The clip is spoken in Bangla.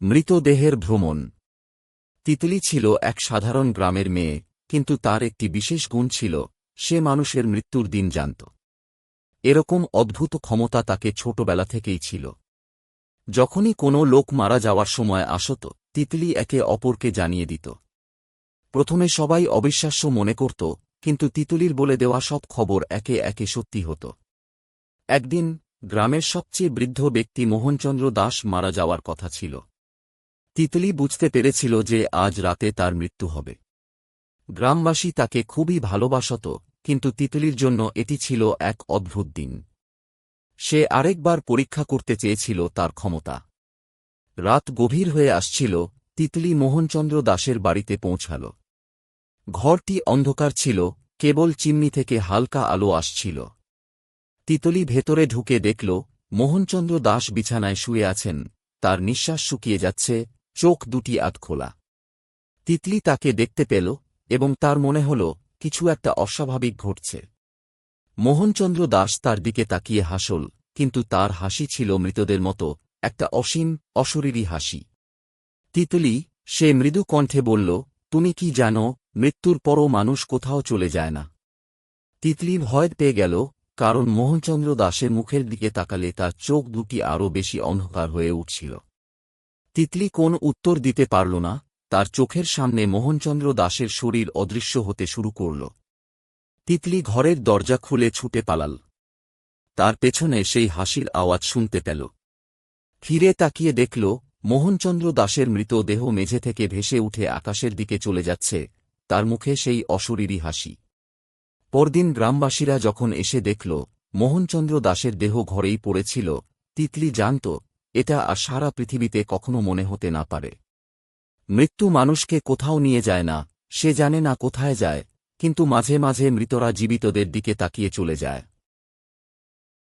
মৃতদেহের ভ্রমণ। তিতলি ছিল এক সাধারণ গ্রামের মেয়ে, কিন্তু তার একটি বিশেষ গুণ ছিল, সে মানুষের মৃত্যুর দিন জানত। এরকম অদ্ভুত ক্ষমতা তাকে ছোটবেলা থেকেই ছিল। যখনই কোনো লোক মারা যাওয়ার সময় আসত, তিতলি একে অপরকে জানিয়ে দিত। প্রথমে সবাই অবিশ্বাস্য মনে করত, কিন্তু তিতলির বলে দেওয়া সব খবর একে একে সত্যি হতো। একদিন গ্রামের সবচেয়ে বৃদ্ধ ব্যক্তি মোহনচন্দ্র দাস মারা যাওয়ার কথা ছিল। তিতলি বুঝতে পেরেছিল যে আজ রাতে তার মৃত্যু হবে। গ্রামবাসী তাকে খুবই ভালোবাসত, কিন্তু তিতলির জন্য এটি ছিল এক অদ্ভুত দিন। সে আরেকবার পরীক্ষা করতে চেয়েছিল তার ক্ষমতা। রাত গভীর হয়ে আসছিল, তিতলি মোহনচন্দ্র দাসের বাড়িতে পৌঁছাল। ঘরটি অন্ধকার ছিল, কেবল চিমনি থেকে হালকা আলো আসছিল। তিতলি ভেতরে ঢুকে দেখল, মোহনচন্দ্র দাস বিছানায় শুয়ে আছেন, তার নিঃশ্বাস শুকিয়ে যাচ্ছে, চোখ দুটি আধখোলা। তিতলি তাকে দেখতে পেল, এবং তার মনে হল কিছু একটা অস্বাভাবিক ঘটছে। মোহনচন্দ্র দাস তার দিকে তাকিয়ে হাসল, কিন্তু তার হাসি ছিল মৃতদের মতো, একটা অসীম, অশরীরী হাসি। তিতলি, সে মৃদু কণ্ঠে বলল, তুমি কি জানো, মৃত্যুর পরও মানুষ কোথাও চলে যায় না? তিতলি ভয় পেয়ে গেল, কারণ মোহনচন্দ্র দাসের মুখের দিকে তাকালে তার চোখ দুটি আরও বেশি অন্ধকার হয়ে উঠছিল। তিতলি কোন উত্তর দিতে পারল না, তার চোখের সামনে মোহনচন্দ্র দাসের শরীর অদৃশ্য হতে শুরু করল। তিতলি ঘরের দরজা খুলে ছুটে পালাল। তার পেছনে সেই হাসির আওয়াজ শুনতে পেল। ফিরে তাকিয়ে দেখল, মোহনচন্দ্র দাসের মৃতদেহ মেঝে থেকে ভেসে উঠে আকাশের দিকে চলে যাচ্ছে, তার মুখে সেই অশরীরী হাসি। পরদিন গ্রামবাসীরা যখন এসে দেখল, মোহনচন্দ্র দাসের দেহ ঘরেই পড়েছিল, তিতলি জানত, এটা আর সারা পৃথিবীতে কখনো মনে হতে না পারে। মৃত্যু মানুষকে কোথাও নিয়ে যায় না, সে জানে না কোথায় যায়, কিন্তু মাঝে মাঝে মৃতরা জীবিতদের দিকে তাকিয়ে চলে যায়।